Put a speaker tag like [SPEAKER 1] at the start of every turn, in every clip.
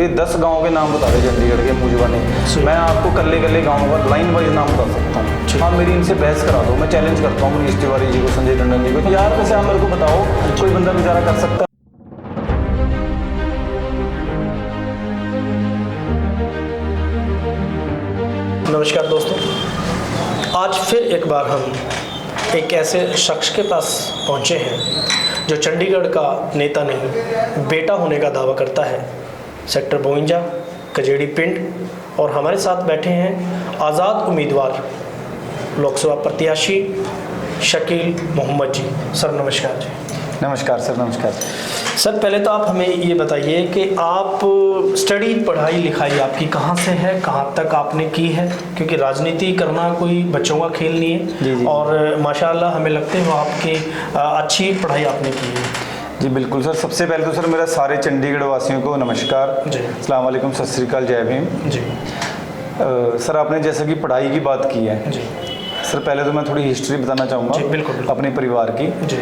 [SPEAKER 1] मेरे 10 गाँव के नाम बता दे चंडीगढ़ के मुझे बने, मैं आपको कल्ले कल्ले गाँव का लाइन वाइज नाम बता सकता हूँ। हाँ, मेरी इनसे बहस करा दो, मैं चैलेंज करता हूँ मनीष तिवारी जी को, संजय टंडन जी को, यार वैसे आप मेरे को बताओ कोई बंदा बेचारा कर सकता है?
[SPEAKER 2] नमस्कार दोस्तों, आज फिर एक बार हम एक ऐसे शख्स के पास पहुंचे हैं जो चंडीगढ़ का नेता नहीं बेटा होने का दावा करता है। सेक्टर 52 कजेड़ी पिंड, और हमारे साथ बैठे हैं आज़ाद उम्मीदवार लोकसभा प्रत्याशी शकील मोहम्मद जी। सर नमस्कार जी।
[SPEAKER 1] नमस्कार सर। नमस्कार
[SPEAKER 2] सर, पहले तो आप हमें ये बताइए कि आप स्टडी पढ़ाई लिखाई आपकी कहाँ से है, कहाँ तक आपने की है, क्योंकि राजनीति करना कोई बच्चों का खेल नहीं है।
[SPEAKER 1] जी।
[SPEAKER 2] और माशाल्लाह हमें लगते हैं वो आपकी अच्छी पढ़ाई आपने की है।
[SPEAKER 1] जी बिल्कुल सर। सबसे पहले तो सर मेरा सारे चंडीगढ़ वासियों को नमस्कार जी, अस्सलाम वालेकुम, सत श्री अकाल, जय भीम
[SPEAKER 2] जी।
[SPEAKER 1] सर आपने जैसा कि पढ़ाई की बात की है
[SPEAKER 2] जी
[SPEAKER 1] सर, पहले तो मैं थोड़ी हिस्ट्री बताना चाहूँगा
[SPEAKER 2] बिल्कुल
[SPEAKER 1] अपने परिवार की।
[SPEAKER 2] जी।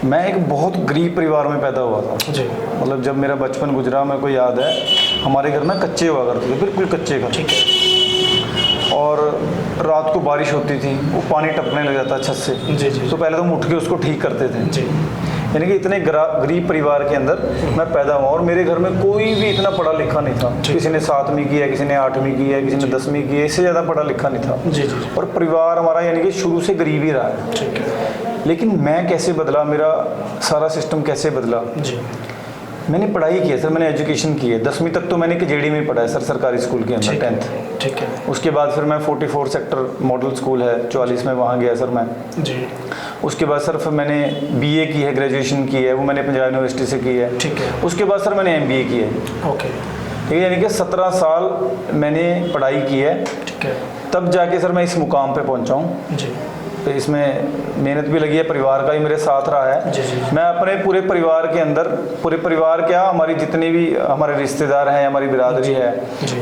[SPEAKER 1] मैं एक बहुत गरीब परिवार में पैदा हुआ था
[SPEAKER 2] जी।
[SPEAKER 1] मतलब जब मेरा बचपन गुजरा मेरे को याद है, हमारे घर ना कच्चे हुआ करते थे, बिल्कुल कच्चे घर।
[SPEAKER 2] ठीक है।
[SPEAKER 1] और रात को बारिश होती थी, वो पानी टपकने लग जाता छत से।
[SPEAKER 2] जी जी।
[SPEAKER 1] तो पहले तो हम उठ के उसको ठीक करते थे
[SPEAKER 2] जी।
[SPEAKER 1] यानी कि इतने गरीब परिवार के अंदर मैं पैदा हुआ, और मेरे घर में कोई भी इतना पढ़ा लिखा नहीं था। किसी ने 7वीं की है, किसी ने 8वीं की है, किसी ने 10वीं की है, इससे ज़्यादा पढ़ा लिखा नहीं था।
[SPEAKER 2] जी जी।
[SPEAKER 1] और परिवार हमारा यानी कि शुरू से गरीब ही रहा है।
[SPEAKER 2] ठीक है।
[SPEAKER 1] लेकिन मैं कैसे बदला, मेरा सारा सिस्टम कैसे बदला?
[SPEAKER 2] जी।
[SPEAKER 1] मैंने पढ़ाई की है सर, मैंने एजुकेशन की है। 10वीं तक तो मैंने केजेडी में पढ़ा है सर, सरकारी स्कूल के अंदर 10th।
[SPEAKER 2] ठीक है।
[SPEAKER 1] उसके बाद फिर मैं 44 सेक्टर मॉडल स्कूल है 44 में, वहाँ गया सर मैं।
[SPEAKER 2] जी।
[SPEAKER 1] उसके बाद सर फिर मैंने बीए की है, ग्रेजुएशन की है, वो मैंने पंजाब यूनिवर्सिटी से की है।
[SPEAKER 2] ठीक है।
[SPEAKER 1] उसके बाद सर मैंने एमबीए की है।
[SPEAKER 2] ओके।
[SPEAKER 1] ठीक है, यानी कि 17 साल मैंने पढ़ाई की है।
[SPEAKER 2] ठीक है।
[SPEAKER 1] तब जाके सर मैं इस मुकाम पे पहुंचा हूँ।
[SPEAKER 2] जी।
[SPEAKER 1] तो इसमें मेहनत भी लगी है, परिवार का ही मेरे साथ रहा है।
[SPEAKER 2] जी जी।
[SPEAKER 1] मैं अपने पूरे परिवार के अंदर, पूरे परिवार क्या, हमारी जितने भी हमारे रिश्तेदार हैं, हमारी बिरादरी है,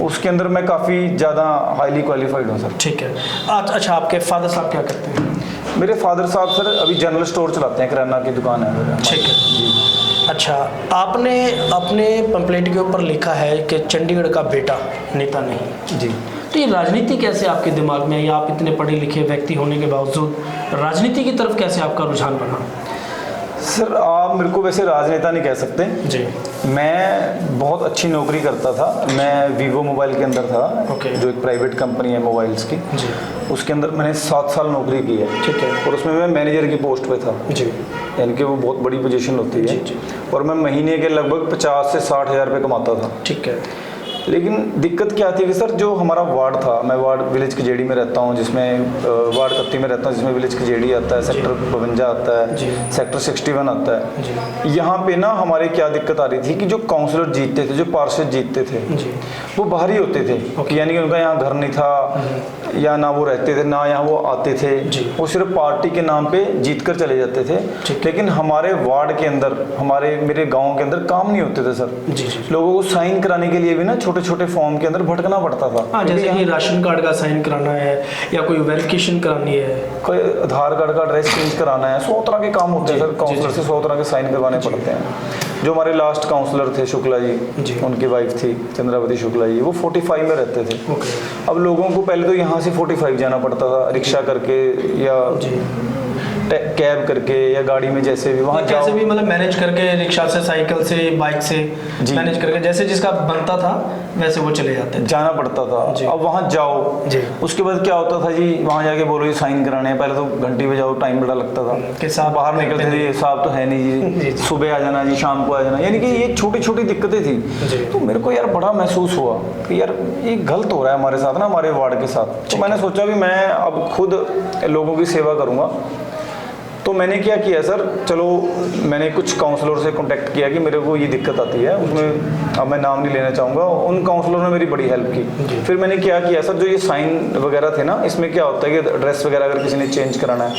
[SPEAKER 1] उसके अंदर मैं काफ़ी ज़्यादा हाईली क्वालिफाइड हूँ सर।
[SPEAKER 2] ठीक है। अच्छा, आपके फादर साहब क्या करते हैं?
[SPEAKER 1] मेरे फादर साहब सर अभी जनरल स्टोर चलाते हैं, किराना की दुकान है मेरा।
[SPEAKER 2] ठीक है। अच्छा, आपने अपने पंपलेट के ऊपर लिखा है कि चंडीगढ़ का बेटा नेता नहीं।
[SPEAKER 1] जी।
[SPEAKER 2] तो ये राजनीति कैसे आपके दिमाग में आई? आप इतने पढ़े लिखे व्यक्ति होने के बावजूद राजनीति की तरफ कैसे आपका रुझान बना?
[SPEAKER 1] सर आप मेरे को वैसे राजनेता नहीं कह सकते
[SPEAKER 2] जी।
[SPEAKER 1] मैं बहुत अच्छी नौकरी करता था। मैं वीवो मोबाइल के अंदर था।
[SPEAKER 2] ओके।
[SPEAKER 1] जो एक प्राइवेट कंपनी है मोबाइल्स की।
[SPEAKER 2] जी।
[SPEAKER 1] उसके अंदर मैंने 7 साल नौकरी की है।
[SPEAKER 2] ठीक है।
[SPEAKER 1] और उसमें मैं मैनेजर की पोस्ट पे था।
[SPEAKER 2] जी।
[SPEAKER 1] यानी कि वो बहुत बड़ी पोजीशन होती है।
[SPEAKER 2] जी जी।
[SPEAKER 1] और मैं महीने के लगभग 50 से 60 हज़ार रुपये कमाता था।
[SPEAKER 2] ठीक है।
[SPEAKER 1] लेकिन दिक्कत क्या थी कि सर जो हमारा वार्ड था, मैं वार्ड विलेज केजेडी में रहता हूँ, जिसमें वार्ड 31 में रहता हूँ, जिसमें विलेज केजेडी आता है, सेक्टर 52 आता है, सेक्टर 61 आता है। यहाँ पे ना हमारे क्या दिक्कत आ रही थी कि जो काउंसलर जीतते थे, जो पार्षद जीतते थे, वो बाहरी होते थे। यानी कि उनका यहाँ घर नहीं था, या ना वो रहते थे, ना यहाँ वो आते थे। वो सिर्फ पार्टी के नाम पे जीत कर चले जाते थे। लेकिन हमारे वार्ड के अंदर, मेरे गाँव के अंदर काम नहीं होते थे सर। लोगों को साइन कराने के लिए भी ना छोटे छोटे फॉर्म के अंदर भटकना पड़ता था।
[SPEAKER 2] हाँ, जैसे कि राशन कार्ड का साइन कराना है, या कोई वेरिफिकेशन करानी है,
[SPEAKER 1] कोई आधार कार्ड का एड्रेस चेंज कराना है, 100 तरह के काम होते हैं सर। काउंसलर से 100 तरह के साइन करवाने पड़ते हैं। जो हमारे लास्ट काउंसलर थे शुक्ला जी, उनकी वाइफ थी चंद्रावती शुक्ला जी, वो 45 में रहते थे। अब लोगों को पहले तो यहाँ से 45 जाना पड़ता था, रिक्शा करके या कैब करके या गाड़ी में, जैसे भी वहाँ
[SPEAKER 2] कैसे भी मतलब मैनेज करके, रिक्शा से, साइकिल से, बाइक से मैनेज करके, जैसे जिसका बनता था वैसे वो चले जाते थे, जाना
[SPEAKER 1] पड़ता था। अब वहाँ जाओ जी। उसके बाद क्या होता था जी, वहाँ जाके बोलो जी साइन कराने हैं, पहले तो घंटी पे जाओ, टाइम बड़ा लगता था कि साहब बाहर निकलते थे, साहब तो है नहीं जी, सुबह आ जाना जी, शाम को आ जाना। यानी कि ये छोटी छोटी दिक्कतें थी। तो मेरे को यार बड़ा महसूस हुआ कि यार ये गलत हो रहा है हमारे साथ ना, हमारे वार्ड के साथ। तो मैंने सोचा भी मैं अब खुद लोगों की सेवा करूँगा। तो मैंने क्या किया सर, चलो मैंने कुछ काउंसलर से कांटेक्ट किया कि मेरे को ये दिक्कत आती है। उसमें अब मैं नाम नहीं लेना चाहूँगा, उन काउंसलर ने मेरी बड़ी हेल्प की। फिर मैंने क्या किया सर, जो ये साइन वगैरह थे ना, इसमें क्या होता है कि एड्रेस वगैरह अगर किसी ने चेंज कराना है,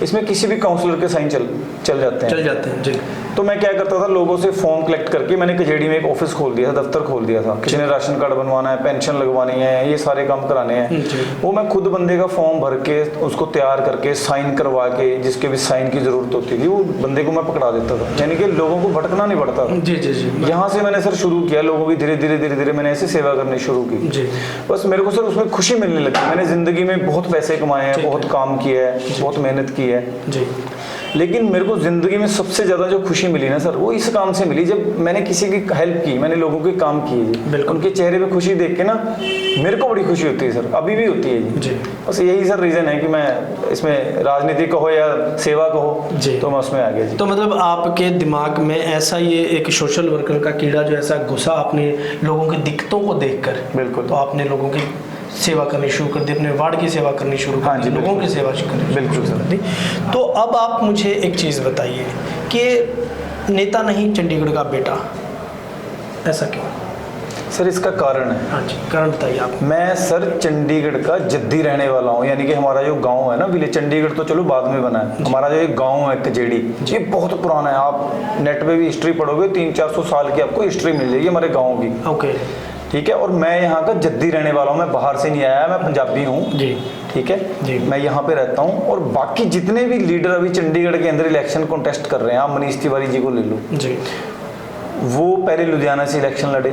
[SPEAKER 1] इसमें किसी भी काउंसलर के साइन चल जाते हैं
[SPEAKER 2] जी।
[SPEAKER 1] तो मैं क्या करता था, लोगों से फॉर्म कलेक्ट करके मैंने कचेड़ी में एक ऑफिस खोल दिया था, दफ्तर खोल दिया था। किसी ने राशन कार्ड बनवाना है, पेंशन लगवानी है, ये सारे काम कराने हैं, वो मैं खुद बंदे का फॉर्म भर के उसको तैयार करके साइन करवा के, जिसके भी साइन की जरूरत होती थी, वो बंदे को मैं पकड़ा देता था। यानी कि लोगों को भटकना नहीं पड़ता था।
[SPEAKER 2] जी जी जी।
[SPEAKER 1] यहाँ से मैंने सर शुरू किया, लोगों की धीरे धीरे मैंने ऐसे सेवा करनी शुरू की
[SPEAKER 2] जी।
[SPEAKER 1] बस मेरे को सर उसमें खुशी मिलने लगी। मैंने जिंदगी में बहुत पैसे कमाए हैं, बहुत काम किया है, बहुत मेहनत की है
[SPEAKER 2] जी,
[SPEAKER 1] लेकिन मेरे को जिंदगी में सबसे ज्यादा जो खुशी मिली ना सर, वो इस काम से मिली जब मैंने किसी की हेल्प की, मैंने लोगों के काम किए। उनके चेहरे पे खुशी देख के ना मेरे को बड़ी खुशी होती है सर, अभी भी होती है जी। बस यही सर रीजन है कि मैं इसमें राजनीति कहो या सेवा कहो जी, तो मैं उसमें आ गया जी।
[SPEAKER 2] तो मतलब आपके दिमाग में ऐसा ये एक सोशल वर्कर का कीड़ा जो ऐसा घुसा अपने लोगों की दिक्कतों को देखकर,
[SPEAKER 1] बिल्कुल,
[SPEAKER 2] तो आपने लोगों की सेवा करनी शुरू कर दी, अपने वार्ड की सेवा करनी शुरू कर दी, लोगों की सेवा करनी
[SPEAKER 1] बिल्कुल
[SPEAKER 2] शुरू कर दी। तो अब आप मुझे एक चीज़ बताइए कि नेता नहीं चंडीगढ़ का बेटा, ऐसा क्यों?
[SPEAKER 1] सर इसका कारण है।
[SPEAKER 2] हाँ जी, कारण बताइए आप।
[SPEAKER 1] मैं सर चंडीगढ़ का जद्दी रहने वाला हूँ, यानी कि हमारा जो गांव है ना विलेज, चंडीगढ़ तो चलो बाद में बना है, हमारा जो एक गांव है कजेड़ी, ये बहुत पुराना है। आप नेट पे भी हिस्ट्री पढ़ोगे 300-400 साल की आपको हिस्ट्री मिल जाएगी हमारे गाँव की।
[SPEAKER 2] ओके,
[SPEAKER 1] ठीक है। और मैं यहाँ का जद्दी रहने वाला हूँ, मैं बाहर से नहीं आया, मैं पंजाबी हूँ जी, ठीक है जी। मैं यहाँ पे रहता हूँ और बाकी जितने भी लीडर अभी चंडीगढ़ के अंदर इलेक्शन कॉन्टेस्ट कर रहे हैं, आप मनीष तिवारी जी को ले लो जी, वो पहले लुधियाना से इलेक्शन लड़े,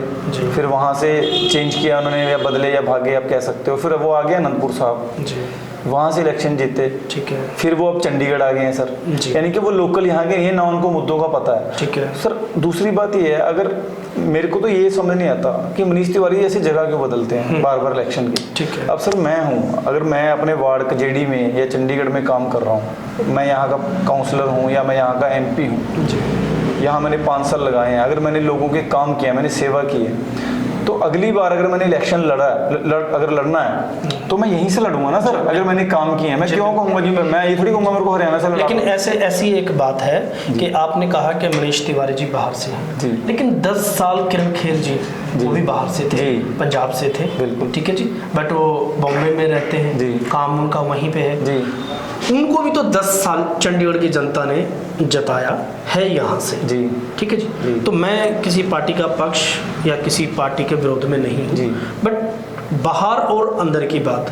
[SPEAKER 1] फिर वहाँ से चेंज किया उन्होंने, या बदले या भागे आप कह सकते हो, फिर वो आ गया अनंतपुर साहब जी, वहाँ से इलेक्शन जीते, ठीक है। फिर वो अब चंडीगढ़ आ गए हैं सर, यानी कि वो लोकल यहाँ के नहीं है ना, उनको मुद्दों का पता है, ठीक है सर। दूसरी बात ये है, अगर मेरे को तो ये समझ नहीं आता कि मनीष तिवारी ऐसी जगह क्यों बदलते हैं बार बार इलेक्शन की, ठीक है। अब सर मैं हूँ, अगर मैं अपने वार्ड कजेड़ी में या चंडीगढ़ में काम कर रहा हूँ, मैं यहाँ का काउंसलर हूँ या मैं यहाँ का MP हूँ, यहाँ मैंने 5 साल लगाए हैं, अगर मैंने लोगों के काम किया, मैंने सेवा की है, तो अगली बार अगर मैंने इलेक्शन अगर लड़ना है तो मैं यहीं से लड़ूंगा ना सर। अगर मैंने काम किए हैं, मैं क्यों कहूँगा जी, मैं ये थोड़ी कहूँगा मेरे को हरियाणा से।
[SPEAKER 2] लेकिन ऐसी एक बात है कि आपने कहा कि मनीष तिवारी जी बाहर से हैं, लेकिन 10 साल किरण खेर जी वो भी बाहर से थे, पंजाब से थे, बिल्कुल ठीक है जी, बट वो बॉम्बे में रहते हैं जी, काम उनका वहीं पे है जी। उनको भी तो 10 साल चंडीगढ़ की जनता ने जताया है यहाँ से जी, ठीक है जी। तो मैं किसी पार्टी का पक्ष या किसी पार्टी के विरोध में नहीं हूँ, बट बाहर और अंदर की बात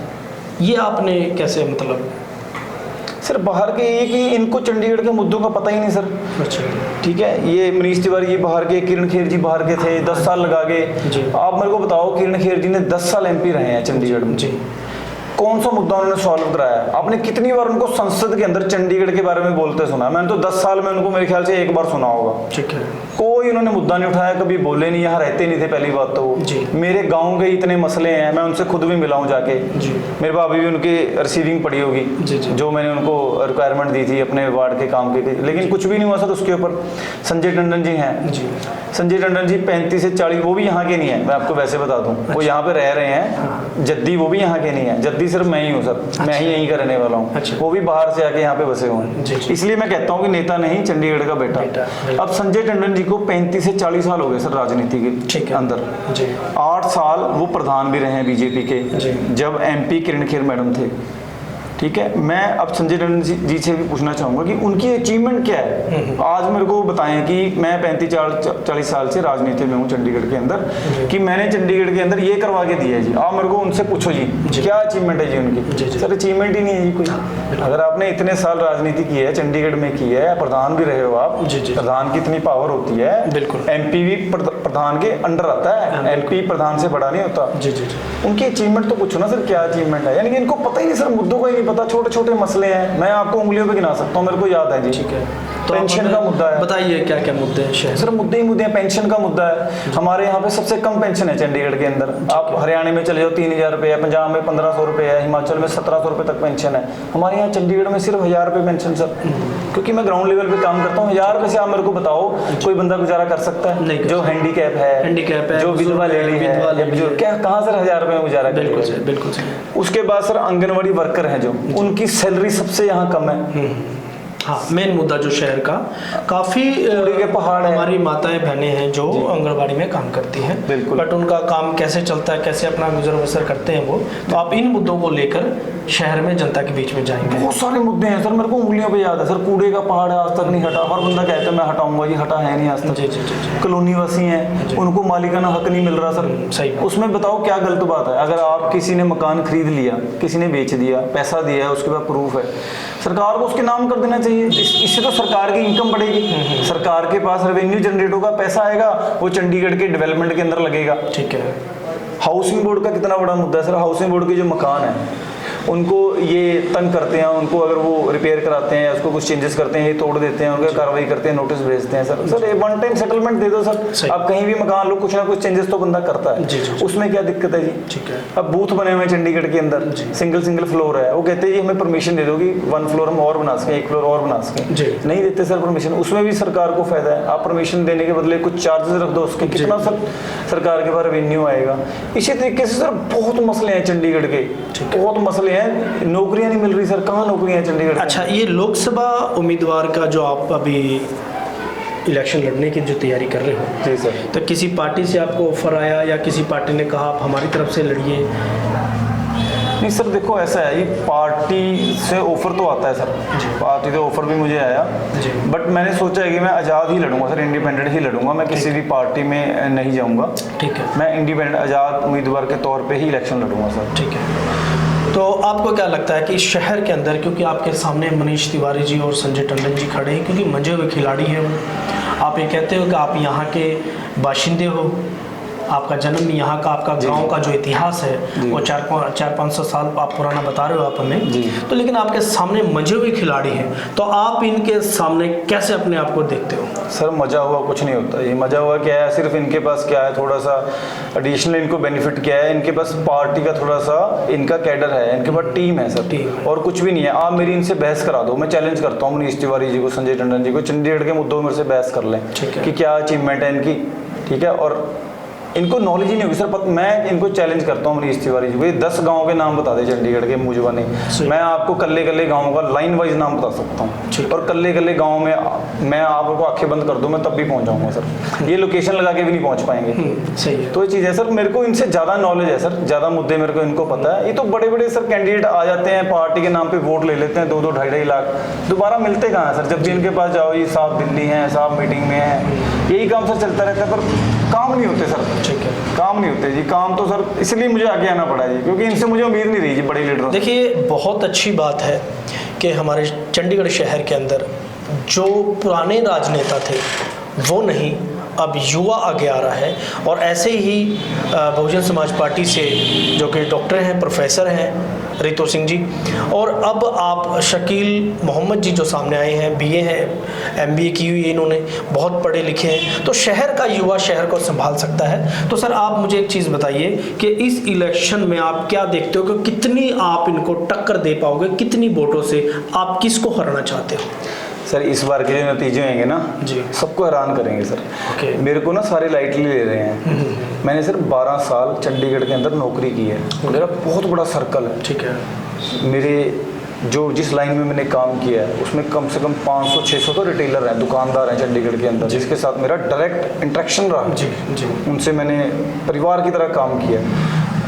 [SPEAKER 2] ये आपने कैसे, मतलब
[SPEAKER 1] सर बाहर के ये कि इनको चंडीगढ़ के मुद्दों का पता ही नहीं सर। अच्छा, ठीक है। ये मनीष तिवारी जी बाहर के, किरण खेर जी बाहर के थे, 10 साल लगा के। आप मेरे को बताओ, किरण खेर जी ने 10 साल MP रहे हैं चंडीगढ़ में जी, कौन सा मुद्दा उन्होंने सॉल्व कराया? आपने कितनी बार उनको संसद के अंदर चंडीगढ़ के बारे में बोलते सुना? मैंने तो 10 साल में उनको मेरे ख्याल से एक बार सुना होगा, ठीक है। कोई उन्होंने मुद्दा नहीं उठाया, कभी बोले नहीं, यहाँ रहते नहीं थे पहली बात तो जी। मेरे गांव के इतने मसले हैं, मैं उनसे खुद भी मिला हूँ जाके जी। मेरे पास अभी भी उनकी रिसीविंग पड़ी होगी जी जी। जो मैंने उनको रिक्वायरमेंट दी थी अपने वार्ड के काम के, लेकिन कुछ भी नहीं हुआ सर उसके ऊपर। संजय टंडन जी हैं जी, संजय टंडन जी 35 से 40, वो भी यहाँ के नहीं है, मैं आपको वैसे बता दूँ। वो यहाँ पे रह रहे हैं, जद्दी वो भी यहाँ के नहीं है, जद्दी सिर्फ मैं ही हूँ सर, मैं ही यहीं का रहने वाला हूँ। वो भी बाहर से आके यहाँ पे बसे हुए हैं, इसलिए मैं कहता हूँ कि नेता नहीं चंडीगढ़ का बेटा। अब संजय टंडन जी को 35 से 40 साल हो गए सर राजनीति के अंदर। 8 साल वो प्रधान भी रहे हैं बीजेपी के, जब MP किरण खेर मैडम थे, ठीक है। मैं अब संजय टंडन जी से भी पूछना चाहूँगा कि उनकी अचीवमेंट क्या है। आज मेरे को बताएं कि मैं 35-40 साल से राजनीति में हूँ चंडीगढ़ के अंदर, कि मैंने चंडीगढ़ के अंदर ये करवा के दिया है जी। आप मेरे को उनसे पूछो जी क्या अचीवमेंट है जी उनकी। सर अचीवमेंट ही नहीं है जी कोई। अगर आपने इतने साल राजनीति की है, चंडीगढ़ में की है, प्रधान भी रहे हो आप, प्रधान की इतनी पावर होती है, बिल्कुल। MP भी प्रधान के अंडर आता है, LP प्रधान से बड़ा नहीं होता जी जी। उनकी अचीवमेंट तो पूछो ना सर, क्या अचीवमेंट है। यानी कि इनको पता ही नहीं सर, मुद्दों का ही नहीं पता, छोटे छोटे मसले हैं, मैं आपको उंगलियों पे गिना सकता हूँ, मेरे को याद है जी, ठीक है। तो पेंशन का मुद्दा है, बताइए क्या क्या मुद्दे हैं सर। मुद्दे ही मुद्दे हैं, पेंशन का मुद्दा है। हमारे यहाँ पे सबसे कम पेंशन है चंडीगढ़ के अंदर। आप हरियाणा में चले जाओ 3000 रुपये, पंजाब में 1500 रुपये है, हिमाचल में 1700 रुपये तक पेंशन है। हमारे यहाँ चंडीगढ़ में सिर्फ 1000 रुपये पेंशन सर, क्योंकि मैं ग्राउंड लेवल पे काम करता हूँ। 1000 रुपये से आप मेरे को बताओ कोई बंदा गुजारा कर सकता है? जो हैंडीकैप है, जो विधवा लेडी है, क्या कहाँ सर 1000 रुपये में गुजारा करेगा? बिल्कुल। उसके बाद सर आंगनवाड़ी वर्कर हैं जो, उनकी सैलरी सबसे यहाँ कम है।
[SPEAKER 2] हाँ, मेन मुद्दा जो शहर का काफ़ी
[SPEAKER 1] कूड़े के पहाड़ है।
[SPEAKER 2] हमारी माताएं बहनें हैं जो आंगनबाड़ी में काम करती हैं,
[SPEAKER 1] बिल्कुल,
[SPEAKER 2] बट उनका काम कैसे चलता है, कैसे अपना गुजर बसर करते हैं वो, तो आप इन मुद्दों को लेकर शहर में जनता के बीच में जाएंगे।
[SPEAKER 1] बहुत सारे मुद्दे हैं सर, मेरे को उंगलियों पे याद है सर। कूड़े का पहाड़ है, आज तक नहीं हटा। हर बंदा कहता है मैं हटाऊंगा जी, हटा है नहीं आज तक।
[SPEAKER 2] जी।
[SPEAKER 1] कॉलोनी वासी हैं, उनको मालिकाना हक नहीं मिल रहा सर।
[SPEAKER 2] सही बात।
[SPEAKER 1] उसमें बताओ क्या गलत बात है? अगर आप किसी ने मकान खरीद लिया, किसी ने बेच दिया, पैसा दिया है, उसके बाद प्रूफ है, सरकार को उसके नाम कर देना चाहिए। इससे तो सरकार की इनकम बढ़ेगी, सरकार के पास रेवेन्यू जनरेट होगा, पैसा आएगा, वो चंडीगढ़ के डेवलपमेंट के अंदर लगेगा।
[SPEAKER 2] ठीक है।
[SPEAKER 1] हाउसिंग बोर्ड का कितना बड़ा मुद्दा है सर। हाउसिंग बोर्ड के जो मकान है उनको ये तंग करते हैं, उनको अगर वो रिपेयर कराते हैं या उसको कुछ चेंजेस करते हैं, ये तोड़ देते हैं, उनका कार्रवाई करते हैं, नोटिस भेजते हैं। सर वन टाइम सेटलमेंट दे दो सर। आप कहीं भी मकान लो, कुछ ना कुछ चेंजेस तो बंदा करता है, उसमें क्या दिक्कत है जी?
[SPEAKER 2] ठीक है।
[SPEAKER 1] अब बूथ बने हुए हैं चंडीगढ़ के अंदर, सिंगल फ्लोर है, वो कहते हैं जी हमें परमिशन दे दो कि 1 फ्लोर हम और बना सकें, 1 फ्लोर और बना सकें। नहीं देते सर परमिशन। उसमें भी सरकार को फायदा है। आप परमिशन देने के बदले कुछ चार्जेस रख दो उसके, कितना सर सरकार के पास रेवेन्यू आएगा। इसी तरीके से सर बहुत मसले हैं चंडीगढ़ के, बहुत मसले हैं। नौकरियां नहीं मिल रही सर, कहाँ नौकरियां हैं चंडीगढ़?
[SPEAKER 2] अच्छा, ये लोकसभा उम्मीदवार का जो आप अभी इलेक्शन लड़ने की जो तैयारी कर रहे हो,
[SPEAKER 1] जी सर,
[SPEAKER 2] तो किसी पार्टी से आपको ऑफर आया या किसी पार्टी ने कहा आप हमारी तरफ से लड़िए?
[SPEAKER 1] नहीं सर, देखो ऐसा है, ये पार्टी से ऑफर तो आता है सर, पार्टी से ऑफर भी मुझे आया, बट मैंने सोचा है कि मैं आज़ाद ही लड़ूंगा सर, इंडिपेंडेंट ही लड़ूंगा। मैं किसी भी पार्टी में नहीं जाऊंगा।
[SPEAKER 2] ठीक है।
[SPEAKER 1] मैं इंडिपेंडेंट आज़ाद उम्मीदवार के तौर पे ही इलेक्शन लड़ूंगा सर।
[SPEAKER 2] ठीक है। तो आपको क्या लगता है कि शहर के अंदर, क्योंकि आपके सामने मनीष तिवारी जी और संजय टंडन जी खड़े हैं, क्योंकि मंजे हुए खिलाड़ी हैं वो, आप ये कहते हो कि आप यहाँ के बाशिंदे हो, आपका जन्म यहाँ का, आपका गांव का जो इतिहास है वो 400-500 साल आप पुराना बता रहे हो आप हमें, तो लेकिन आपके सामने मजे हुए खिलाड़ी हैं, तो आप इनके सामने कैसे अपने आप को देखते हो?
[SPEAKER 1] सर मजा हुआ कुछ नहीं होता। ये मजा हुआ क्या है, सिर्फ इनके पास क्या है, थोड़ा सा एडिशनल इनको बेनिफिट क्या है, इनके पास पार्टी का थोड़ा सा इनका कैडर है, इनके पास टीम है सर, और कुछ भी नहीं है। आप मेरी इनसे बहस करा दो, मैं चैलेंज करता हूँ मनीष तिवारी जी को, संजय टंडन जी को, चंडीगढ़ के मुद्दों में से बहस कर लें कि क्या अचीवमेंट है इनकी, ठीक है। और इनको नॉलेज ही नहीं होगी सर। मैं इनको चैलेंज करता हूँ मनीष तिवारी जी को, ये 10 गाँव के नाम बता दे चंडीगढ़ के, मुझे नहीं, मैं आपको कल्ले गाँव का लाइन वाइज नाम बता सकता हूँ, और कल्ले गाँव में मैं आपको आंखें बंद कर दूँ, मैं तब भी पहुँच जाऊँगा सर। ये लोकेशन लगा के भी नहीं पहुँच पाएंगे।
[SPEAKER 2] सही है।
[SPEAKER 1] तो ये चीज़ है सर, मेरे को इनसे ज़्यादा नॉलेज है सर, ज़्यादा मुद्दे मेरे को इनको पता है। ये तो बड़े बड़े सर कैंडिडेट आ जाते हैं, पार्टी के नाम पे वोट ले लेते हैं, 2-2, 2.5 लाख, दोबारा मिलते कहाँ हैं सर? जब भी इनके पास जाओ, ये साहब दिल्ली हैं, साहब मीटिंग में हैं, यही काम सर चलता रहता है, पर काम नहीं होते सर।
[SPEAKER 2] ठीक है।
[SPEAKER 1] काम नहीं होते जी, काम तो सर इसलिए मुझे आगे आना पड़ा जी, क्योंकि इनसे मुझे उम्मीद नहीं रही जी बड़े लीडरों।
[SPEAKER 2] देखिए, बहुत अच्छी बात है कि हमारे चंडीगढ़ शहर के अंदर जो पुराने राजनेता थे वो नहीं, अब युवा आगे आ रहा है, और ऐसे ही बहुजन समाज पार्टी से जो कि डॉक्टर हैं, प्रोफेसर हैं रितु सिंह जी, और अब आप शकील मोहम्मद जी जो सामने आए हैं, बीए हैं, एमबीए की हुई इन्होंने, बहुत पढ़े लिखे हैं, तो शहर का युवा शहर को संभाल सकता है। तो सर आप मुझे एक चीज़ बताइए कि इस इलेक्शन में आप क्या देखते हो कि कितनी आप इनको टक्कर दे पाओगे, कितनी वोटों से आप किसको हराना चाहते हो?
[SPEAKER 1] सर इस बार के जो नतीजे होंगे ना जी, सबको हैरान करेंगे सर। मेरे को ना सारे लाइटली ले रहे हैं। मैंने सर 12 साल चंडीगढ़ के अंदर नौकरी की है, मेरा बहुत बड़ा सर्कल है। ठीक है। मेरे जो जिस लाइन में मैंने काम किया है उसमें कम से कम 500-600 तो रिटेलर हैं, दुकानदार हैं चंडीगढ़ के अंदर, जिसके साथ मेरा डायरेक्ट इंटरेक्शन रहा जी। उनसे मैंने परिवार की तरह काम किया।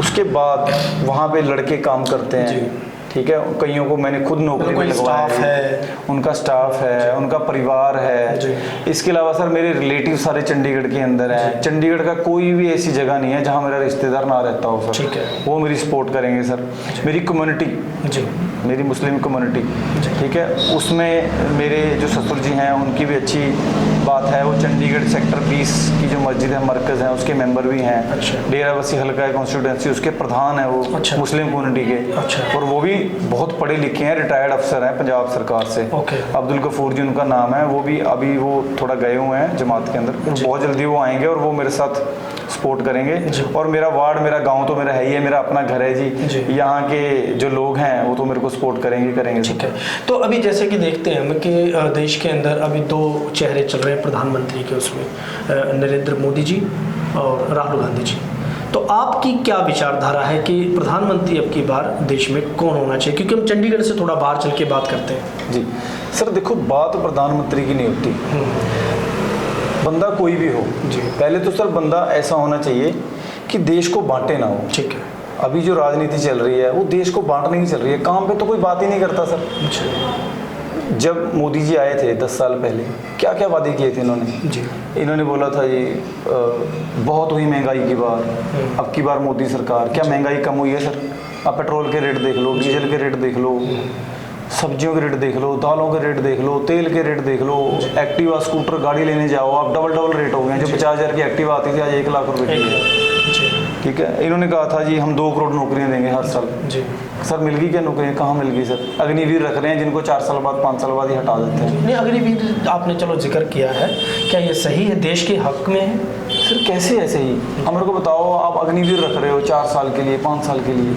[SPEAKER 1] उसके बाद वहाँ पे लड़के काम करते हैं, ठीक है, कईयों को मैंने खुद नौकरी में लगवाया है, उनका स्टाफ है, उनका परिवार है। इसके अलावा सर मेरे रिलेटिव सारे चंडीगढ़ के अंदर हैं। चंडीगढ़ का कोई भी ऐसी जगह नहीं है जहां मेरा रिश्तेदार ना रहता हो सर। ठीक है। वो मेरी सपोर्ट करेंगे सर। मेरी कम्युनिटी जी, मेरी मुस्लिम कम्युनिटी, ठीक है, उसमें मेरे जो ससुर जी हैं उनकी भी अच्छी बात है। वो चंडीगढ़ सेक्टर 20 की जो मस्जिद है, मरकज़ है, उसके मेंबर भी हैं। अच्छा। डेराबस्सी हल्का कॉन्स्टिट्यूंसी उसके प्रधान है वो। अच्छा। मुस्लिम कम्युनिटी के। अच्छा। और वो भी बहुत पढ़े लिखे हैं, रिटायर्ड अफसर हैं पंजाब सरकार से। ओके। अब्दुल गफूर जी उनका नाम है। वो भी अभी वो थोड़ा गए हुए हैं जमात के अंदर, बहुत जल्दी वो आएंगे और वो मेरे साथ सपोर्ट करेंगे। और मेरा वार्ड, मेरा गांव तो मेरा है ही है, मेरा अपना घर है जी। यहाँ के जो लोग हैं वो तो मेरे को सपोर्ट करेंगे। ठीक है। तो अभी जैसे कि देखते हैं हम कि देश के अंदर अभी 2 चेहरे चल रहे हैं प्रधानमंत्री के, उसमें नरेंद्र मोदी जी और राहुल गांधी जी।
[SPEAKER 2] तो आपकी क्या विचारधारा है कि प्रधानमंत्री अब की बार देश में कौन होना चाहिए, क्योंकि हम चंडीगढ़ से थोड़ा बाहर चल के बात करते हैं।
[SPEAKER 1] जी सर, देखो बात प्रधानमंत्री की नहीं होती, बंदा कोई भी हो
[SPEAKER 2] जी।
[SPEAKER 1] पहले तो सर बंदा ऐसा होना चाहिए कि देश को बांटे ना हो।
[SPEAKER 2] ठीक है।
[SPEAKER 1] अभी जो राजनीति चल रही है वो देश को बांटने की चल रही है, काम पे तो कोई बात ही नहीं करता सर। जब मोदी जी आए थे 10 साल पहले, क्या क्या वादे किए थे इन्होंने
[SPEAKER 2] जी।
[SPEAKER 1] इन्होंने बोला था जी बहुत हुई महंगाई की बार, अब की बार मोदी सरकार, क्या महंगाई कम हुई है सर? आप पेट्रोल के रेट देख लो, डीजल के रेट देख लो, सब्जियों के रेट देख लो, दालों के रेट देख लो, तेल के रेट देख लो, एक्टिवा स्कूटर गाड़ी लेने जाओ आप डबल रेट हो गए हैं। जो 50,000 की एक्टिवा आती थी आज 1 लाख रुपए की है। ठीक है। इन्होंने कहा था जी हम 2 करोड़ नौकरियां देंगे हर साल। जी सर, मिल गई क्या नौकरियां? कहाँ मिल गई सर? अग्निवीर रख रहे हैं जिनको 4 साल बाद 5 साल बाद ही हटा देते हैं।
[SPEAKER 2] नहीं, अग्निवीर आपने चलो जिक्र किया है, क्या ये सही है, देश के हक में है?
[SPEAKER 1] सर कैसे ऐसे ही? हमारे को बताओ, आप अग्निवीर रख रहे हो 4 साल के लिए 5 साल के लिए,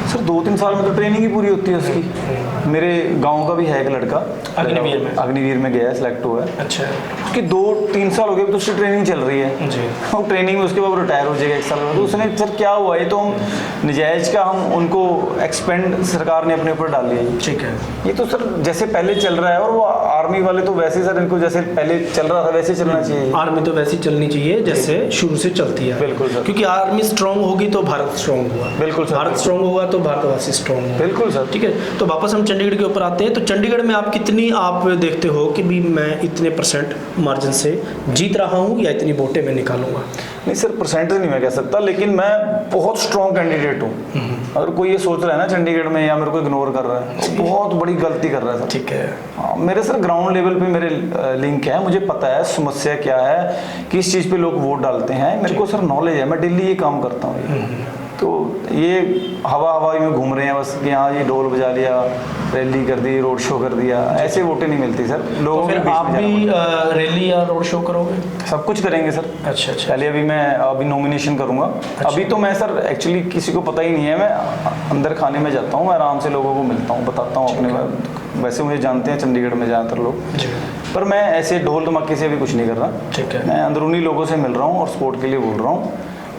[SPEAKER 1] सर 2-3 साल में तो ट्रेनिंग ही पूरी होती है उसकी। मेरे गांव का भी है एक लड़का अग्निवीर में गया है, सिलेक्ट हुआ है। अच्छा। उसकी 2-3 साल हो गए तो उसकी ट्रेनिंग चल रही है जी। और ट्रेनिंग में उसके बाद रिटायर हो जाएगा 1 साल में। तो उसने सर क्या हुआ, ये तो हम नजायज़ का हम उनको एक्सपेंड सरकार ने अपने ऊपर डाल लिया। ठीक है। ये तो सर जैसे पहले चल रहा है, और वो आर्मी वाले तो वैसे सर इनको जैसे पहले चल रहा था वैसे चलना चाहिए।
[SPEAKER 2] आर्मी तो वैसी चलनी चाहिए जैसे शुरू से चलती है। बिल्कुल सर, क्योंकि आर्मी स्ट्रॉन्ग होगी तो भारत स्ट्रॉन्ग हुआ। बिल्कुल सर, भारत स्ट्रॉन्ग होगा तो भारतवासी स्ट्रॉन्ग होगा। बिल्कुल सर। ठीक है। तो वापस हम चंडीगढ़ के ऊपर आते हैं। तो चंडीगढ़ में आप कितनी आप देखते हो कि भी मैं इतने % मार्जिन से जीत रहा हूँ या इतनी वोटें मैं निकालूंगा?
[SPEAKER 1] नहीं सर, परसेंटेज नहीं मैं कह सकता, लेकिन मैं बहुत स्ट्रॉन्ग कैंडिडेट हूँ। अगर कोई ये सोच रहा है ना चंडीगढ़ में या मेरे को इग्नोर कर रहा है, तो बहुत बड़ी गलती कर रहा है सर। ठीक है। मेरे सर ग्राउंड लेवल पे मेरे लिंक है, मुझे पता है समस्या क्या है, किस चीज़ पे लोग वोट डालते हैं। मेरे को सर नॉलेज है, मैं डेली ये काम करता हूँ। तो ये हवा में घूम रहे हैं बस कि हाँ ये ढोल बजा लिया, रैली कर दी, रोड शो कर दिया, ऐसे वोटें नहीं मिलती सर लोगों को।
[SPEAKER 2] फिर आप भी रैली या रोड शो करोगे?
[SPEAKER 1] सब कुछ करेंगे सर। अच्छा। पहले अभी नॉमिनेशन करूंगा। अच्छा। अभी तो मैं सर एक्चुअली किसी को पता ही नहीं है, मैं अंदर खाने में जाता हूँ, मैं आराम से लोगों को मिलता हूँ, बताता हूँ अपने बारे। वैसे मुझे जानते हैं चंडीगढ़ में ज़्यादातर लोग, पर मैं ऐसे ढोल धमाके से अभी कुछ नहीं कर रहा। ठीक है। मैं अंदरूनी लोगों से मिल रहा हूँ और सपोर्ट के लिए बोल रहा हूँ।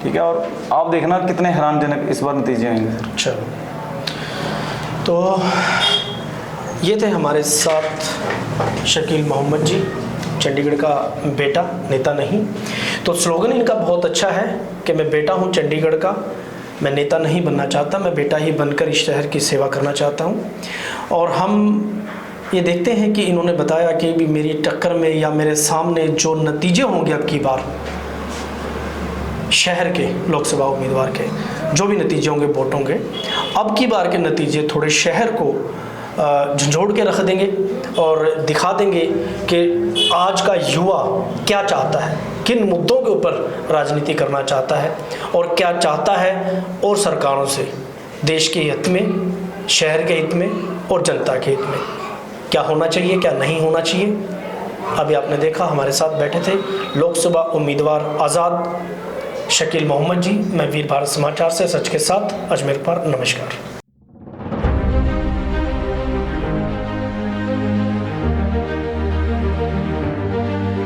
[SPEAKER 1] ठीक है। और आप देखना कितने हैरानजनक इस बार नतीजे आएंगे सर। चलो, तो ये थे हमारे साथ शकील मोहम्मद जी, चंडीगढ़ का बेटा, नेता नहीं। तो स्लोगन इनका बहुत अच्छा है कि मैं बेटा हूँ चंडीगढ़ का, मैं नेता नहीं बनना चाहता, मैं बेटा ही बनकर इस शहर की सेवा करना चाहता हूँ। और हम ये देखते हैं कि इन्होंने बताया कि भी मेरी टक्कर में या मेरे सामने जो नतीजे होंगे अब की बार शहर के लोकसभा उम्मीदवार के जो भी नतीजे होंगे वोटों के, अब की बार के नतीजे थोड़े शहर को झंझोड़ के रख देंगे और दिखा देंगे कि आज का युवा क्या चाहता है, किन मुद्दों के ऊपर राजनीति करना चाहता है और क्या चाहता है, और सरकारों से देश के हित में, शहर के हित में और जनता के हित में क्या होना चाहिए, क्या नहीं होना चाहिए। अभी आपने देखा हमारे साथ बैठे थे लोकसभा उम्मीदवार आज़ाद शकील मोहम्मद जी। मैं वीर भारत समाचार से सच के साथ अजमेर पर। नमस्कार।